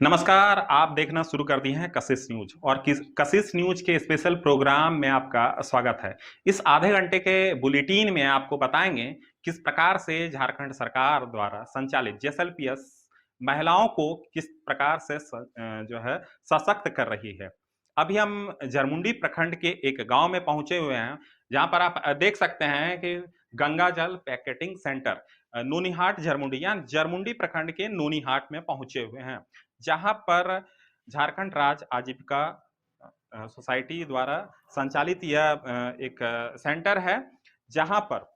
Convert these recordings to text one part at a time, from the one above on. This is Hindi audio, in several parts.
नमस्कार, आप देखना शुरू कर दिए हैं कशिश न्यूज और किस कशिश न्यूज के स्पेशल प्रोग्राम में आपका स्वागत है। इस आधे घंटे के बुलेटिन में आपको बताएंगे किस प्रकार से झारखंड सरकार द्वारा संचालित जेएसएलपीएस महिलाओं को किस प्रकार से जो है सशक्त कर रही है। अभी हम जरमुंडी प्रखंड के एक गांव में पहुंचे हुए हैं, जहां पर आप देख सकते हैं कि गंगा जल पैकेटिंग सेंटर नूनीहाट जरमुंडी या जरमुंडी प्रखंड के नूनीहाट में पहुंचे हुए हैं, जहां पर झारखंड राज्य आजीविका सोसाइटी द्वारा संचालित यह एक सेंटर है, जहां पर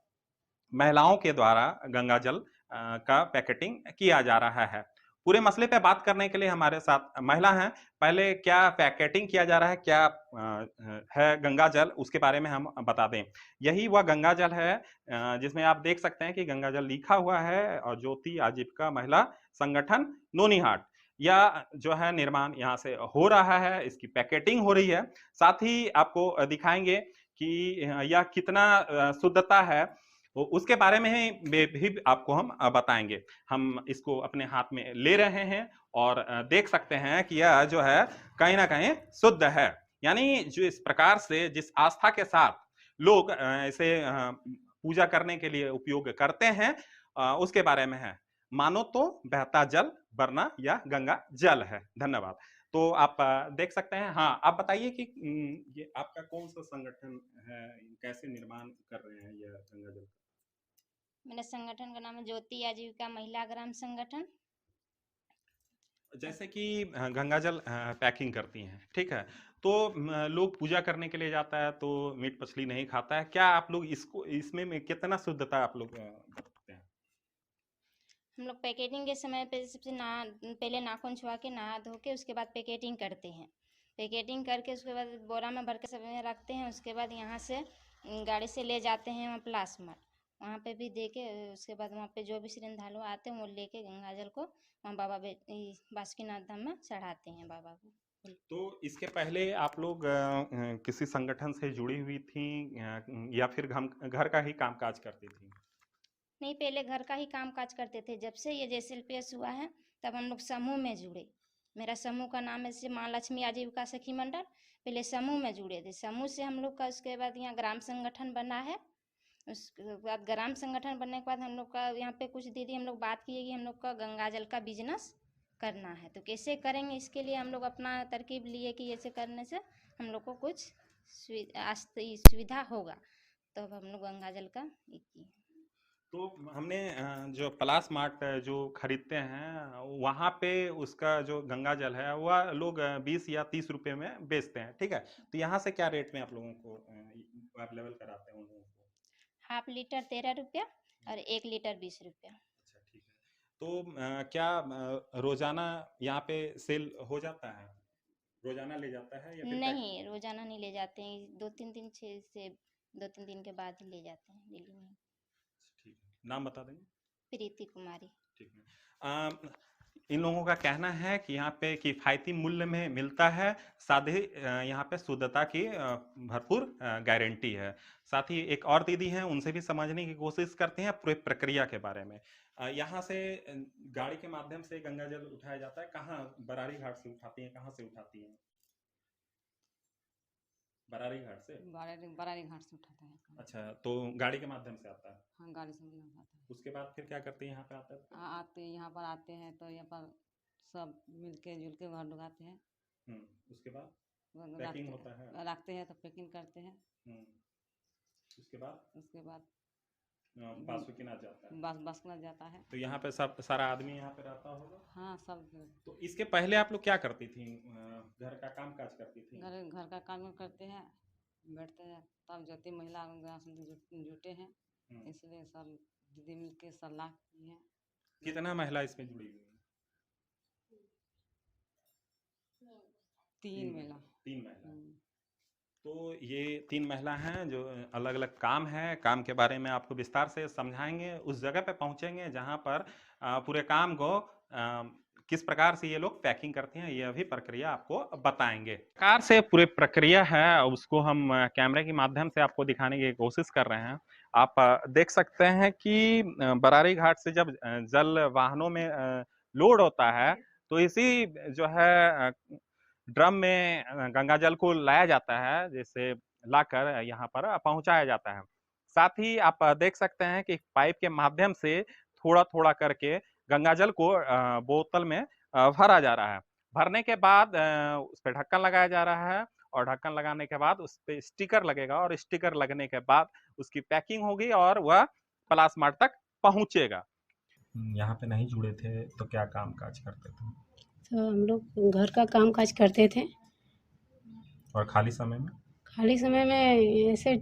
महिलाओं के द्वारा गंगा जल का पैकेटिंग किया जा रहा है। पूरे मसले पे बात करने के लिए हमारे साथ महिला हैं। पहले क्या पैकेटिंग किया जा रहा है, क्या है गंगा जल, उसके बारे में हम बता दें। यही वह गंगा जल है जिसमें आप देख सकते हैं कि गंगा जल लिखा हुआ है और ज्योति आजीविका महिला संगठन नोनीहाट या जो है निर्माण यहाँ से हो रहा है, इसकी पैकेटिंग हो रही है। साथ ही आपको दिखाएंगे कि यह कितना शुद्धता है, तो उसके बारे में भी आपको हम बताएंगे। हम इसको अपने हाथ में ले रहे हैं और देख सकते हैं कि यह जो है कहीं ना कहीं शुद्ध है। यानी जो इस प्रकार से जिस आस्था के साथ लोग इसे पूजा करने के लिए उपयोग करते हैं, उसके बारे में है। मानो तो बहता जल वरना या गंगा जल है। धन्यवाद। तो आप देख सकते हैं। हाँ, आप बताइए कि ये आपका कौन सा संगठन है, कैसे निर्माण कर रहे हैं यह गंगा जल? मेरे संगठन का नाम है ज्योति आजीविका महिला ग्राम संगठन। जैसे कि गंगा जल पैकिंग करती हैं, ठीक है, तो लोग पूजा करने के लिए जाता है तो मीट मछली नहीं खाता है। क्या आप लोग इसको इसमें में कितना शुद्धता आप लोग बरतते हैं? हम लोग पैकेटिंग के समय पे सबसे पहले नाखून छुआ के नहा धो के उसके बाद पैकेटिंग करते हैं। पैकेटिंग करके उसके बाद बोरा में भर के सब में रखते हैं। उसके बाद यहाँ से गाड़ी से ले जाते हैं वहाँ प्लास्मा, वहाँ पे भी दे के उसके बाद वहाँ पे जो भी श्रद्धालु आते हैं वो लेके गंगा जल को वहाँ बासुकीनाथ धाम में चढ़ाते हैं बाबा को। तो इसके पहले आप लोग किसी संगठन से जुड़ी हुई थी या फिर घर का ही कामकाज करती थी? नहीं, पहले घर का ही काम काज करते थे। जब से ये जेएसएलपीएस हुआ है तब हम लोग समूह में जुड़े। मेरा समूह का नाम है माँ लक्ष्मी आजीविका सखी मंडल। पहले समूह में जुड़े थे, समूह से हम लोग का उसके बाद यहाँ ग्राम संगठन बना है। उसके बाद ग्राम संगठन बनने के बाद हम लोग का यहाँ पे कुछ दीदी हम लोग बात किए कि हम लोग का गंगा जल का बिजनेस करना है, तो कैसे करेंगे। इसके लिए हम लोग अपना तरकीब लिए कि ऐसे करने से हम लोग को कुछ सुविधा होगा, तो अब हम लोग गंगा जल का किए। तो हमने जो प्लास मार्ट जो खरीदते हैं वहाँ पे उसका जो गंगा जल है वह लोग 20 या 30 रुपए में बेचते हैं, ठीक है। तो यहाँ से क्या रेट में आप लोगों को अवेलेबल कराते हैं उन लोगों को? हाफ लीटर 13 रुपया और 1 लीटर 20 रुपया। अच्छा, ठीक है। तो क्या रोजाना यहाँ पे सेल हो जाता है, रोजाना ले जाता है या फिर नहीं, रोजाना नहीं ले जाते हैं, 2-3 दिन से 2-3 दिन के बाद ही ले जाते हैं, डेली नहीं। ठीक है, नाम बता देंगे? प्रीति कुमारी। ठीक है। इन लोगों का कहना है कि यहाँ पे किफ़ायती मूल्य में मिलता है, साथ ही यहाँ पे शुद्धता की भरपूर गारंटी है। साथ ही एक और दीदी हैं, उनसे भी समझने की कोशिश करते हैं पूरी प्रक्रिया के बारे में। यहाँ से गाड़ी के माध्यम से गंगा जल उठाया जाता है, कहाँ बरारी घाट से उठाती हैं, कहाँ से उठाती हैं? बरारी घाट से? बरारी घाट से उठाता है। अच्छा, तो गाड़ी के माध्यम से आता है। हाँ, गाड़ी से मतलब उठाता है। उसके बाद फिर क्या करते हैं यहाँ पे आते हैं? आते यहाँ पर आते हैं तो यहाँ पर सब मिलके जुल के घर ढुकाते हैं। उसके बाद पैकिंग होता है, रखते हैं तो पैकिंग करते हैं। उसके बाद बासुकीनाथ जाता है। बासुकीनाथ जाता है। तो यहाँ पे सब सारा आदमी यहाँ पे रहता होगा? हाँ, सब। तो इसके पहले आप लोग क्या करती थी, घर का काम काज करती थी? घर का काम करते हैं, बैठते हैं, तब ज्योति महिला जुटे हैं, इसलिए सब दीदी मिलके सलाह की है। कितना महिला इसमें जुड़ी हुई है? 3 महिला। 3 महिला। तो ये 3 महिला हैं जो अलग अलग काम है, काम के बारे में आपको विस्तार से समझाएंगे। उस जगह पे पहुंचेंगे जहां पर पूरे काम को किस प्रकार से ये लोग पैकिंग करते हैं, यह भी प्रक्रिया आपको बताएंगे। प्रकार से पूरी प्रक्रिया है उसको हम कैमरे के माध्यम से आपको दिखाने की कोशिश कर रहे हैं। आप देख सकते हैं कि बरारी घाट से जब जल वाहनों में लोड होता है तो इसी जो है ड्रम में गंगा जल को लाया जाता है, जिसे लाकर यहाँ पर पहुंचाया जाता है। साथ ही आप देख सकते हैं कि पाइप के माध्यम से थोड़ा-थोड़ा करके गंगा जल को बोतल में भरा जा रहा है। भरने के बाद उस पे ढक्कन लगाया जा रहा है और ढक्कन लगाने के बाद उस पे स्टिकर लगेगा और स्टिकर लगने के बाद उसकी पैकिंग होगी और वह प्लास्मार्ट तक पहुंचेगा। यहाँ पे नहीं जुड़े थे तो क्या काम-काज करते थे? तो हम लोग घर का काम काज करते थे। और खाली समय में? खाली समय में ऐसे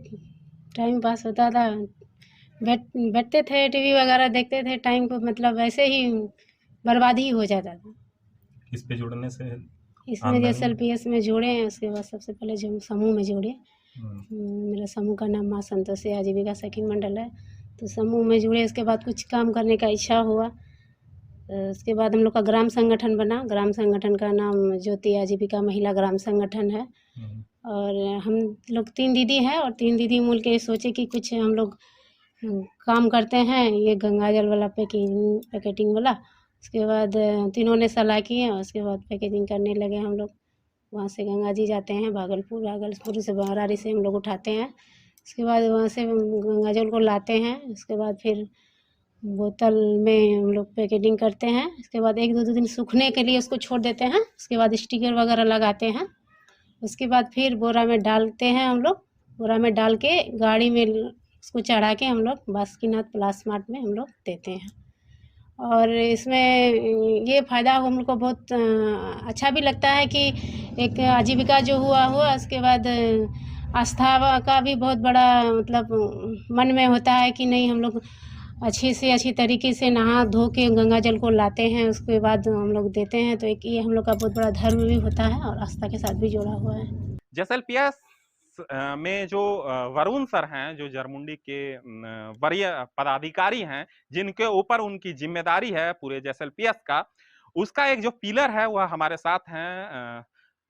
टाइम पास होता था, बैठते थे, टीवी वगैरह देखते थे, टाइम को मतलब ऐसे ही बर्बाद ही हो जाता था। इस पे जुड़ने से इसमें आमदनी? SLPS में जुड़े हैं, उसके बाद सबसे पहले जो हम समूह में जुड़े। मेरा समूह का नाम माँ संतोषी आजीविका सखी मंडल है। तो समूह में जुड़े, उसके बाद कुछ काम करने का इच्छा हुआ। उसके बाद हम लोग का ग्राम संगठन बना। ग्राम संगठन का नाम ज्योति आजीविका महिला ग्राम संगठन है। और हम लोग 3 दीदी हैं और 3 दीदी मिल के सोचे कि कुछ हम लोग काम करते हैं, ये गंगा जल वाला पैकेटिंग वाला। उसके बाद तीनों ने सलाह की है और उसके बाद पैकेजिंग करने लगे हम लोग। वहाँ से गंगा जी जाते हैं भागलपुर से बरारी से हम लोग उठाते हैं। उसके बाद वहाँ से गंगा जल को लाते हैं। उसके बाद फिर बोतल में हम लोग पैकेटिंग करते हैं। उसके बाद 1-2 दिन सूखने के लिए उसको छोड़ देते हैं। उसके बाद स्टिकर वगैरह लगाते हैं। उसके बाद फिर बोरा में डालते हैं हम लोग। बोरा में डाल के गाड़ी में उसको चढ़ा के हम लोग बासुकीनाथ प्लास्मार्ट में हम लोग देते हैं। और इसमें ये फ़ायदा हम लोग को बहुत अच्छा भी लगता है कि एक आजीविका जो हुआ उसके बाद आस्था का भी बहुत बड़ा मतलब मन में होता है कि नहीं, हम लोग अच्छी से अच्छी तरीके से नहा धो के गंगा जल को लाते हैं, उसके बाद हम लोग देते हैं। तो एक ये हम लोग का बहुत बड़ा धर्म भी होता है और आस्था के साथ भी जुड़ा हुआ है। जेएसएलपीएस में जो वरुण सर हैं, जो जरमुंडी के वरीय पदाधिकारी हैं, जिनके ऊपर उनकी जिम्मेदारी है पूरे जेएसएलपीएस का, उसका एक जो पिलर है वह हमारे साथ हैं।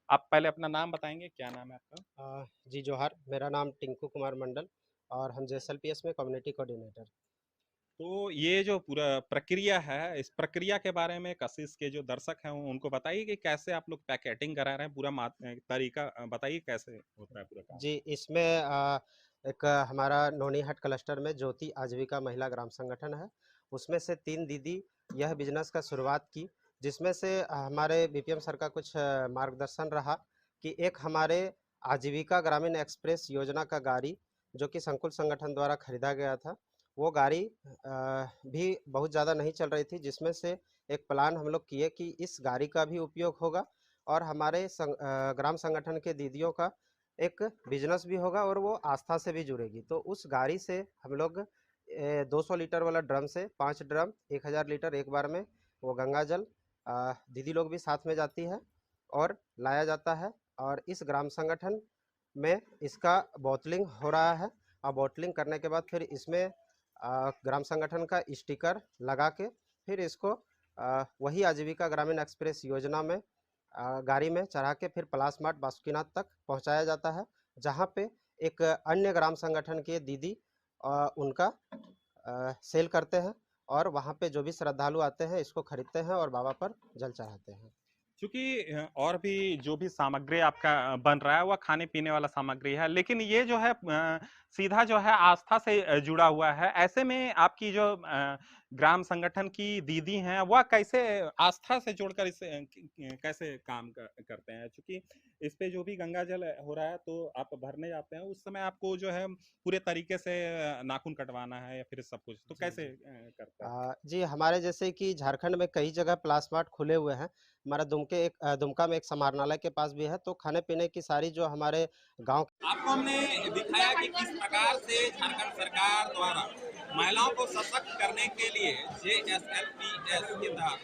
आप पहले अपना नाम बताएंगे, क्या नाम है आपका? जी जोहार, मेरा नाम टिंकू कुमार मंडल और हम जेएसएलपीएस में कम्युनिटी कोऑर्डिनेटर। तो ये जो पूरा प्रक्रिया है, इस प्रक्रिया के बारे में कशिश के जो दर्शक हैं उनको बताइए कि कैसे आप लोग पैकेटिंग करा रहे हैं, पूरा तरीका बताइए कैसे होता है पूरा काम? जी, इसमें एक हमारा नोनीहाट क्लस्टर में ज्योति आजीविका महिला ग्राम संगठन है। उसमें से 3 दीदी यह बिजनेस का शुरुआत की, जिसमें से हमारे बीपीएम सर का कुछ मार्गदर्शन रहा कि एक हमारे आजीविका ग्रामीण एक्सप्रेस योजना का गाड़ी, जो कि संकुल संगठन द्वारा खरीदा गया था, वो गाड़ी भी बहुत ज़्यादा नहीं चल रही थी, जिसमें से एक प्लान हम लोग किए कि इस गाड़ी का भी उपयोग होगा और हमारे ग्राम संगठन के दीदियों का एक बिजनेस भी होगा और वो आस्था से भी जुड़ेगी। तो उस गाड़ी से हम लोग 200 लीटर वाला ड्रम से 5 ड्रम 1000 लीटर एक बार में वो गंगा जल दीदी लोग भी साथ में जाती है और लाया जाता है। और इस ग्राम संगठन में इसका बॉटलिंग हो रहा है और बॉटलिंग करने के बाद फिर इसमें ग्राम संगठन का स्टिकर लगा के फिर इसको वही आजीविका ग्रामीण एक्सप्रेस योजना में गाड़ी में चढ़ा के फिर प्लास्मार्ट बासुकीनाथ तक पहुंचाया जाता है, जहां पे एक अन्य ग्राम संगठन के दीदी उनका सेल करते हैं और वहां पे जो भी श्रद्धालु आते हैं इसको खरीदते हैं और बाबा पर जल चढ़ाते हैं। क्योंकि और भी जो भी सामग्री आपका बन रहा है वह खाने पीने वाला सामग्री है, लेकिन ये जो है सीधा जो है आस्था से जुड़ा हुआ है। ऐसे में आपकी जो ग्राम संगठन की दीदी हैं वह कैसे आस्था से जोड़कर इसे कैसे काम करते हैं? क्योंकि इस पे जो भी गंगा जल हो रहा है तो आप भरने जाते हैं, उस समय आपको जो है पूरे तरीके से नाखून कटवाना है या फिर सब कुछ, तो कैसे करते हैं? जी, हमारे जैसे कि झारखंड में कई जगह प्लास्मार्ट खुले हुए हैं। हमारा दुमका में एक समाहरणालय के पास भी है, तो खाने पीने की सारी जो हमारे गांव आपको हमने दिखाया कि किस प्रकार से झारखंड सरकार द्वारा महिलाओं को सशक्त करने के लिए जेएसएलपीएस के तहत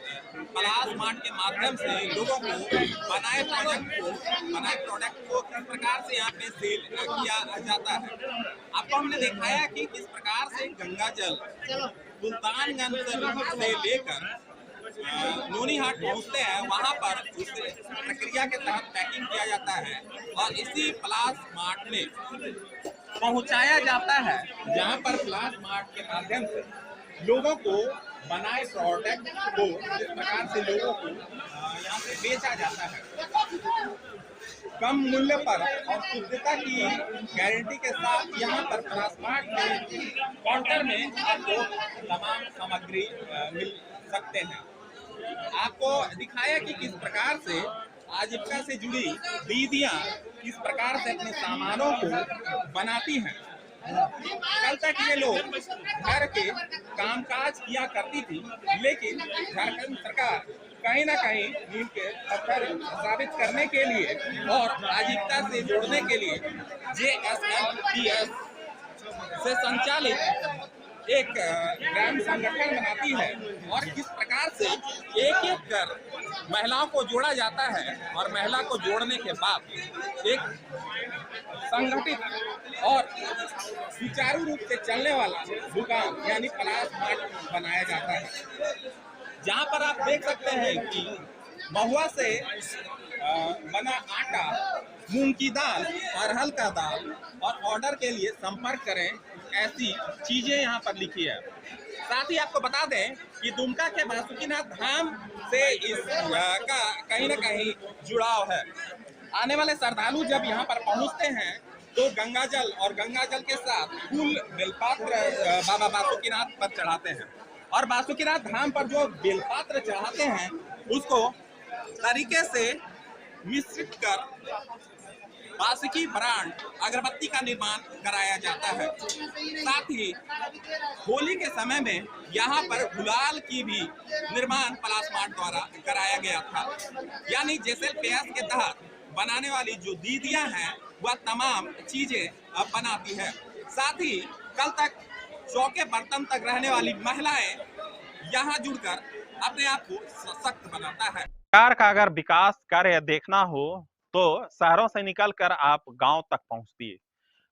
प्लास्मार्ट के माध्यम से लोगों को बनाए प्रोडक्ट को किस प्रकार से यहाँ पे सेल किया जाता है। आपको हमने दिखाया कि किस प्रकार से गंगा जल सुल्तानगंज से लेकर नोनीहाट पहुँचते हैं, वहाँ पर उस प्रक्रिया के तहत पैकिंग किया जाता है और इसी प्लास्मार्ट में पहुँचाया जाता है, जहाँ पर प्लास्मार्ट के माध्यम से लोगों को बनाए प्रोडक्ट को जिस प्रकार से लोगों को यहाँ पे बेचा जाता है कम मूल्य पर और शुद्धता की गारंटी के साथ यहाँ पर प्लास्मार्ट में काउंटर में आपको तमाम सामग्री मिल सकते हैं। आपको दिखाया कि किस प्रकार से आजीविका से जुड़ी दीदियां किस प्रकार से अपने सामानों को बनाती हैं। कल तक ये लोग घर के कामकाज किया करती थी, लेकिन झारखंड सरकार कहीं ना कहीं नींव के पत्थर साबित करने के लिए और आजीविका से जोड़ने के लिए JSLPS से संचालित एक ग्राम संगठन बनाती है और किस प्रकार से एक एक कर महिलाओं को जोड़ा जाता है और महिला को जोड़ने के बाद एक संगठित और सुचारू रूप से चलने वाला दुकान यानी प्लास्मार्ट बनाया जाता है, जहां पर आप देख सकते हैं कि महुआ से बना आटा, मूंग की दाल, अरहर का दाल और ऑर्डर के लिए संपर्क करें, ऐसी चीजें यहाँ पर लिखी है। साथ ही आपको बता दें कि दुमका के बासुकीनाथ धाम से इस का कहीं ना कहीं जुड़ाव है। आने वाले श्रद्धालु जब यहाँ पर पहुँचते हैं तो गंगा जल और गंगा जल के साथ फूल बेलपात्र बाबा बासुकीनाथ पर चढ़ाते हैं और बासुकीनाथ धाम पर जो बेलपात्र चढ़ाते हैं उसको तरीके से मिश्रित कर बासुकी ब्रांड अगरबत्ती का निर्माण कराया जाता है। साथ ही होली के समय में यहाँ पर गुलाल की भी निर्माण प्लास्मार्ट द्वारा कराया गया था। यानी JSLPS के तहत बनाने वाली जो दीदियां हैं वह तमाम चीजें अब बनाती है। साथ ही कल तक चौके बर्तन तक रहने वाली महिलाएं यहाँ जुड़कर अपने आप को सशक्त बनाता है। सरकार का अगर विकास कार्य देखना हो तो शहरों से निकलकर आप गांव तक पहुंचती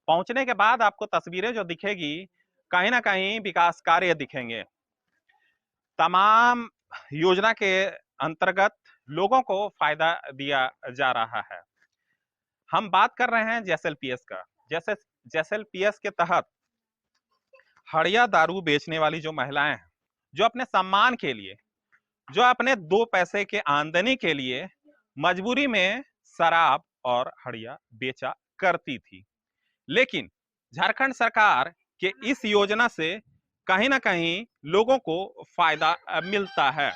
पहुंचने के बाद आपको तस्वीरें जो दिखेगी कहीं ना कहीं विकास कार्य दिखेंगे। तमाम योजना के अंतर्गत लोगों को फायदा दिया जा रहा है। हम बात कर रहे हैं JSLPS का। जैसे JSLPS के तहत हड़िया दारू बेचने वाली जो महिलाएं हैं, जो अपने सम्मान के लिए, जो अपने 2 पैसे के आमदनी के लिए मजबूरी में शराब और हड़िया बेचा करती थी, लेकिन झारखंड सरकार के इस योजना से कहीं ना कहीं लोगों को फायदा मिलता है।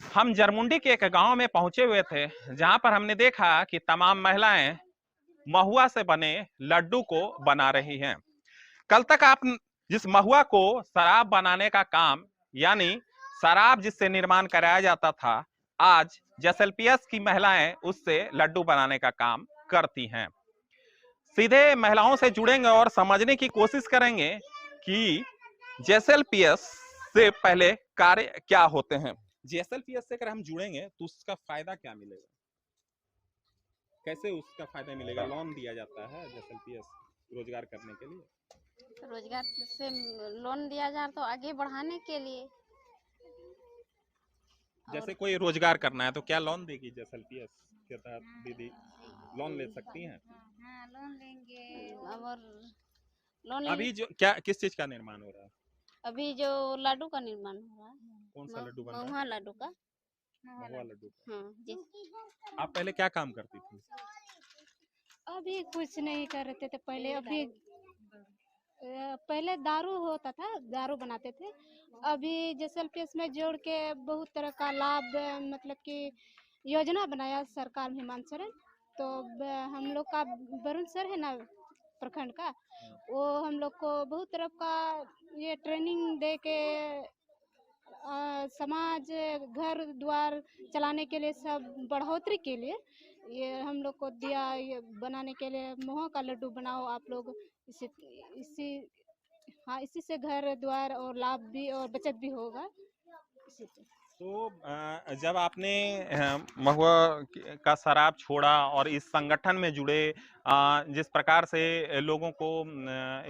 हम जरमुंडी के एक गांव में पहुंचे हुए थे, जहां पर हमने देखा कि तमाम महिलाएं महुआ से बने लड्डू को बना रही हैं। कल तक आप जिस महुआ को शराब बनाने का काम यानी शराब जिससे निर्माण कराया जाता था, आज JSLPS की महिलाएं उससे लड्डू बनाने का काम करती हैं। सीधे महिलाओं से जुड़ेंगे और समझने की कोशिश करेंगे कि JSLPS से पहले कार्य क्या होते हैं। JSLPS से अगर हम जुड़ेंगे तो उसका फायदा क्या मिलेगा, कैसे उसका फायदा मिलेगा? लोन दिया जाता है JSLPS रोजगार करने के लिए, रोजगार से लोन दिया जा तो आगे बढ़ाने के लिए। जैसे कोई रोजगार करना है तो क्या लोन देगी JSLPS के तहत? दीदी लोन ले सकती हैं? हाँ, लोन लेंगे। और लोन अभी जो क्या किस चीज का निर्माण हो रहा है? अभी जो लड्डू का निर्माण हो रहा है। कौन सा लड्डू बन रहा है? महुआ लड्डू का। महुआ लड्डू का। हाँ जी। आप पहले क्या काम करती थी? अभी कुछ नहीं कर रहे थे पहले। अभी पहले दारू होता था, दारू बनाते थे। अभी JSLPS में जोड़ के बहुत तरह का लाभ, मतलब कि योजना बनाया सरकार हेमंत सोरेन। तो हम लोग का वरुण सर है ना प्रखंड का, वो हम लोग को बहुत तरह का ये ट्रेनिंग दे के समाज घर द्वार चलाने के लिए, सब बढ़ोतरी के लिए ये हम लोग को दिया। ये बनाने के लिए मोह का लड्डू बनाओ आप लोग, इसी से घर द्वार और लाभ भी और बचत भी होगा इसी से। तो जब आपने महुआ का शराब छोड़ा और इस संगठन में जुड़े, जिस प्रकार से लोगों को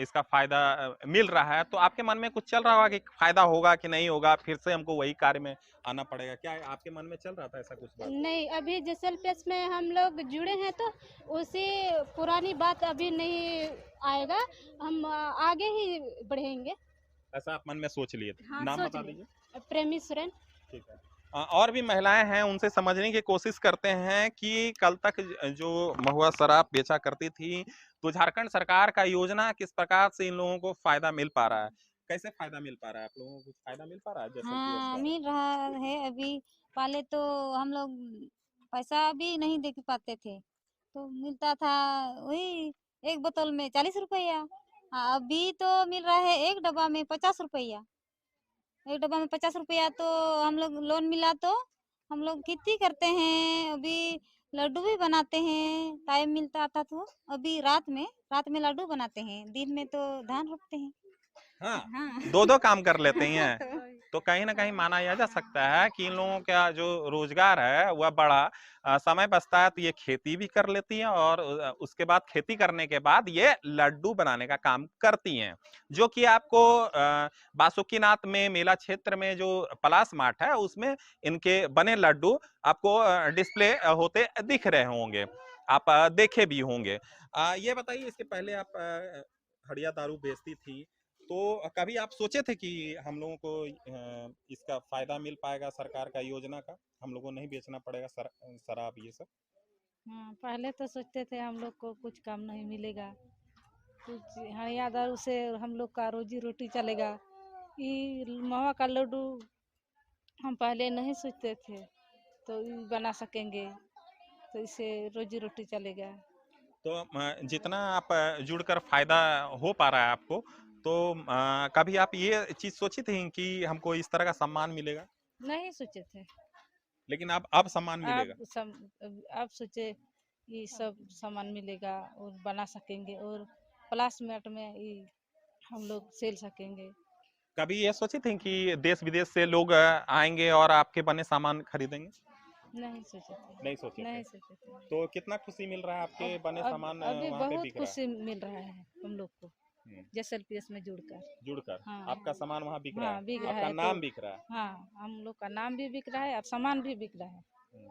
इसका फायदा मिल रहा है, तो आपके मन में कुछ चल रहा होगा कि फायदा होगा कि नहीं होगा, फिर से हमको वही कार्य में आना पड़ेगा? क्या आपके मन में चल रहा था ऐसा कुछ बात? नहीं, अभी JSLPS में हम लोग जुड़े हैं तो उसी पुरानी बात अभी नहीं आएगा, हम आगे ही बढ़ेंगे। ऐसा आप मन में सोच लिए थे? हाँ, नाम सोच बता लिए। दीजिए। प्रेमी सोरेन। ठीक है। और भी महिलाएं हैं, उनसे समझने की कोशिश करते हैं कि कल तक जो महुआ शराब बेचा करती थी, तो झारखंड सरकार का योजना किस प्रकार से इन लोगों को फायदा मिल पा रहा है, कैसे फायदा मिल पा रहा है, आप लोगों को कुछ फायदा मिल पा रहा है जैसलपीएस हाँ, द्वारा? मिल रहा है अभी। पहले तो हम लोग पैसा भी नहीं दे पाते थे, तो मिलता था वही एक बोतल में 40 रुपया। अभी तो मिल रहा है एक डब्बा में 50 रुपया। एक डब्बा में 50 रुपया, तो हम लोग लोन मिला तो हम लोग खेती करते हैं। अभी लड्डू भी बनाते हैं, टाइम मिलता था तो। अभी रात में लड्डू बनाते हैं, दिन में तो धान रोपते हैं। हाँ, हाँ। दो दो काम कर लेते हैं। तो तो कहीं ना कहीं माना यह जा सकता है कि इन लोगों का जो रोजगार है वह बड़ा, समय बचता है तो ये खेती भी कर लेती हैं, और उसके बाद खेती करने के बाद ये लड्डू बनाने का काम करती हैं, जो कि आपको बासुकीनाथ में मेला क्षेत्र में जो पलास मार्ट है उसमें इनके बने लड्डू आपको डिस्प्ले होते दिख रहे होंगे, आप देखे भी होंगे। ये बताइए, इसके पहले आप हड़िया दारू बेचती थी, तो कभी आप सोचे थे कि हम लोगों को इसका फायदा मिल पाएगा सरकार का योजना का, हम लोगों को नहीं बेचना पड़ेगा शराब ये सब? हाँ, पहले तो सोचते थे हम लोग को कुछ काम नहीं मिलेगा, कुछ हड़िया दारू से हम लोग का रोजी रोटी चलेगा। ये महुआ का लड्डू हम पहले नहीं सोचते थे, तो ये बना सकेंगे तो इससे रोजी रोटी चलेगा। तो जितना आप जुड़कर फायदा हो पा रहा है आपको, तो कभी आप ये चीज सोची थी कि हमको इस तरह का सम्मान मिलेगा? नहीं सोचे थे। लेकिन अब सम्मान मिलेगा। अब सोचे ये सब सामान मिलेगा और बना सकेंगे, और प्लास मेट में ये हम लोग सेल सकेंगे। कभी ये सोची थी कि देश विदेश से लोग आएंगे और आपके बने सामान खरीदेंगे? नहीं सोचे थे। नहीं सोचे थे। नहीं सोचे थे। तो कितना खुशी मिल रहा है आपके बने सामान अभी वहाँ पे बहुत बिक रहा है? खुशी मिल रहा है हम लोग को जैसलपीएस में जुड़कर। हाँ, हाँ, आपका सामान वहाँ बिक रहा हाँ है, बिक रहा आपका है। नाम तो बिक रहा है। हाँ, हम लोग का नाम भी बिक रहा है और सामान भी बिक रहा है,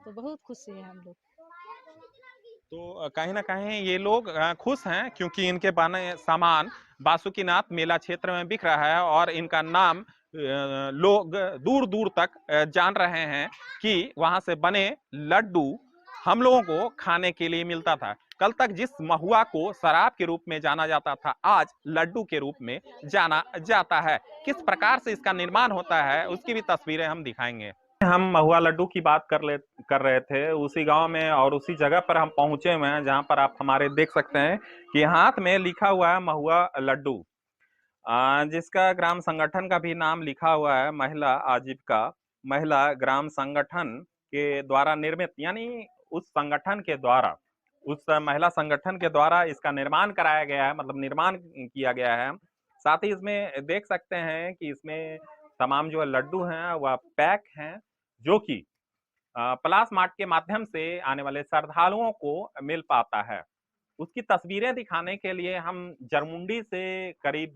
तो बहुत खुशी है हम लोग। तो कहीं ना कहीं ये लोग खुश हैं, क्योंकि इनके बने सामान बासुकीनाथ मेला क्षेत्र में बिक रहा है, और इनका नाम लोग दूर दूर तक जान रहे हैं कि वहां से बने लड्डू हम लोगों को खाने के लिए मिलता था। कल तक जिस महुआ को शराब के रूप में जाना जाता था, आज लड्डू के रूप में जाना जाता है। किस प्रकार से इसका निर्माण होता है उसकी भी तस्वीरें हम दिखाएंगे। हम महुआ लड्डू की बात कर रहे थे, उसी गांव में और उसी जगह पर हम पहुंचे हुए हैं जहां पर आप हमारे देख सकते हैं कि हाथ में लिखा हुआ है महुआ लड्डू, जिसका ग्राम संगठन का भी नाम लिखा हुआ है महिला आजीविका महिला ग्राम संगठन के द्वारा निर्मित, यानी उस संगठन के द्वारा, उस महिला संगठन के द्वारा इसका निर्माण कराया गया है, मतलब निर्माण किया गया है। साथ ही इसमें देख सकते हैं कि इसमें तमाम जो लड्डू हैं वह पैक हैं, जो कि प्लास मार्ट के माध्यम से आने वाले श्रद्धालुओं को मिल पाता है। उसकी तस्वीरें दिखाने के लिए हम जरमुंडी से करीब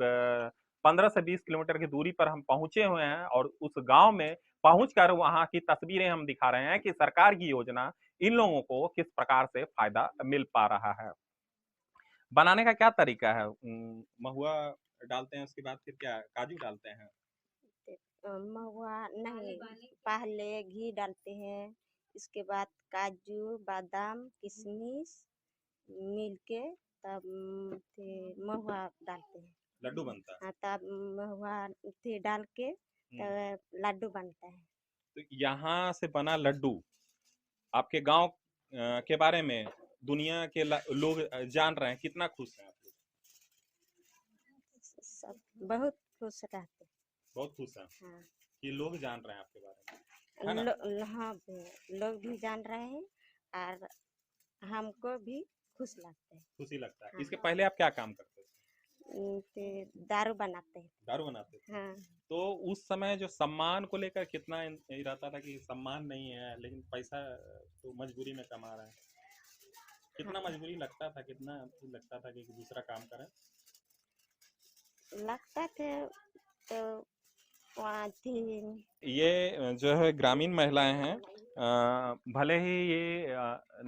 15 से 20 किलोमीटर की दूरी पर हम पहुंचे हुए हैं, और उस गांव में पहुंचकर वहां की तस्वीरें हम दिखा रहे हैं कि सरकार की योजना इन लोगों को किस प्रकार से फायदा मिल पा रहा है। बनाने का क्या तरीका है? महुआ डालते हैं, उसके बाद फिर क्या काजू डालते हैं? महुआ नहीं, पहले घी डालते हैं, इसके बाद काजू बादाम किशमिश मिल के तब महुआ डालते हैं, लड्डू बनता है। हाँ, तब महुआ डाल के तब लड्डू बनता है। तो यहाँ से बना लड्डू आपके गांव के बारे में दुनिया के लोग जान रहे हैं, कितना खुश हैं आप लोग? सब बहुत खुश रहते हैं। बहुत खुश हैं। हाँ, कि लोग जान रहे हैं आपके बारे में, है ना? हाँ, लोग भी जान रहे हैं और हमको भी खुश लगता है। खुशी लगता है। हाँ। इसके पहले आप क्या काम करते थे? दारू बनाते हैं। दारू बनाते थे। हाँ, तो उस समय जो सम्मान को लेकर कितना ये रहता था कि सम्मान नहीं है, लेकिन पैसा तो मजबूरी में कमा रहे हैं, कितना मजबूरी लगता था, कितना लगता था कि दूसरा काम करें? लगता था तो वहाँ थी। ये जो है ग्रामीण महिलाएं हैं, भले ही ये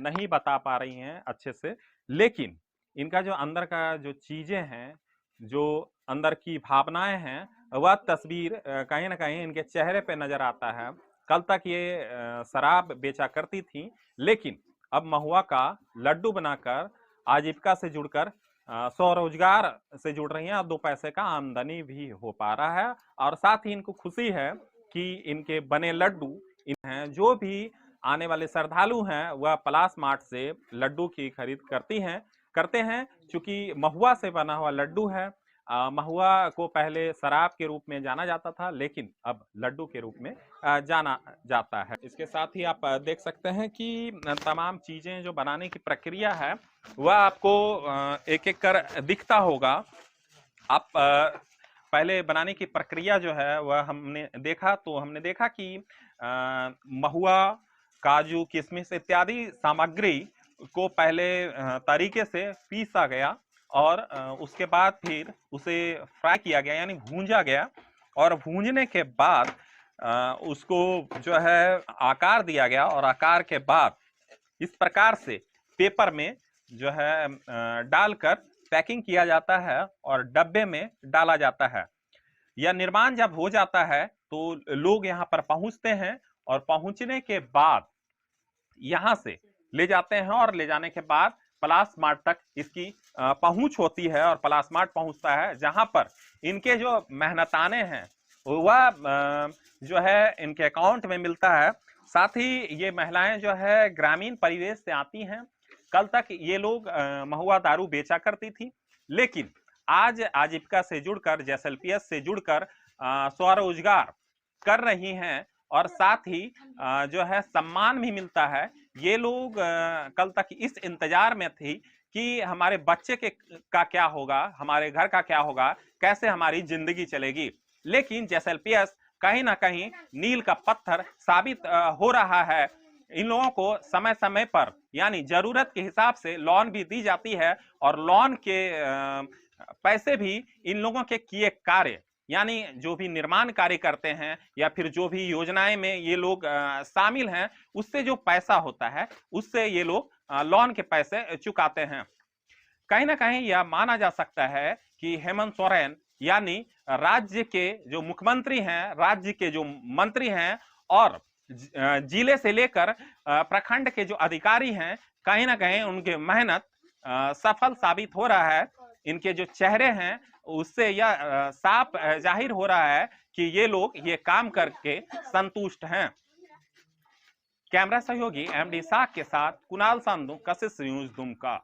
नहीं बता पा रही हैं अच्छे से, लेकिन इनका जो अंदर का जो चीजें हैं जो अंदर की भावनाएं हैं वह तस्वीर कहीं ना कहीं इनके चेहरे पे नजर आता है। कल तक ये शराब बेचा करती थी, लेकिन अब महुआ का लड्डू बनाकर आजीविका से जुड़कर स्वरोजगार से जुड़ रही हैं और 2 पैसे का आमदनी भी हो पा रहा है। और साथ ही इनको खुशी है कि इनके बने लड्डू हैं, जो भी आने वाले श्रद्धालु हैं वह पलास मार्ट से लड्डू की खरीद करते हैं। चूंकि महुआ से बना हुआ लड्डू है, महुआ को पहले शराब के रूप में जाना जाता था, लेकिन अब लड्डू के रूप में जाना जाता है। इसके साथ ही आप देख सकते हैं कि तमाम चीजें जो बनाने की प्रक्रिया है वह आपको एक एक कर दिखता होगा। आप पहले बनाने की प्रक्रिया जो है वह हमने देखा कि महुआ, काजू, किशमिश इत्यादि सामग्री को पहले तरीके से पीसा गया और उसके बाद फिर उसे फ्राई किया गया, यानी भूंजा गया। और भूंजने के बाद उसको जो है आकार दिया गया और आकार के बाद इस प्रकार से पेपर में जो है डालकर पैकिंग किया जाता है और डब्बे में डाला जाता है। यह निर्माण जब हो जाता है तो लोग यहाँ पर पहुंचते हैं और पहुंचने के बाद यहाँ से ले जाते हैं और ले जाने के बाद पलास मार्ट तक इसकी पहुंच होती है और पलास मार्ट पहुंचता है, जहां पर इनके जो मेहनताने हैं वह जो है इनके अकाउंट में मिलता है। साथ ही ये महिलाएं जो है ग्रामीण परिवेश से आती हैं। कल तक ये लोग महुआ दारू बेचा करती थी, लेकिन आज आजीविका से जुड़कर, जेएसएलपीएस से जुड़कर स्वरोजगार कर रही हैं और साथ ही जो है सम्मान भी मिलता है। ये लोग कल तक इस इंतजार में थी कि हमारे बच्चे का क्या होगा, हमारे घर का क्या होगा, कैसे हमारी जिंदगी चलेगी। लेकिन जेएसएलपीएस कहीं ना कहीं नील का पत्थर साबित हो रहा है। इन लोगों को समय समय पर यानी जरूरत के हिसाब से लोन भी दी जाती है और लोन के पैसे भी इन लोगों के किए कार्य, यानी जो भी निर्माण कार्य करते हैं या फिर जो भी योजनाएं में ये लोग शामिल हैं, उससे जो पैसा होता है उससे ये लोग लोन के पैसे चुकाते हैं। कहीं ना कहीं यह माना जा सकता है कि हेमंत सोरेन यानी राज्य के जो मुख्यमंत्री हैं, राज्य के जो मंत्री हैं और जिले से लेकर प्रखंड के जो अधिकारी हैं, कहीं ना कहीं उनकी मेहनत सफल साबित हो रहा है। इनके जो चेहरे हैं उससे यह साफ जाहिर हो रहा है कि ये लोग ये काम करके संतुष्ट हैं। कैमरा सहयोगी एमडी साग के साथ कुणाल संधू, कशिश न्यूज दुमका।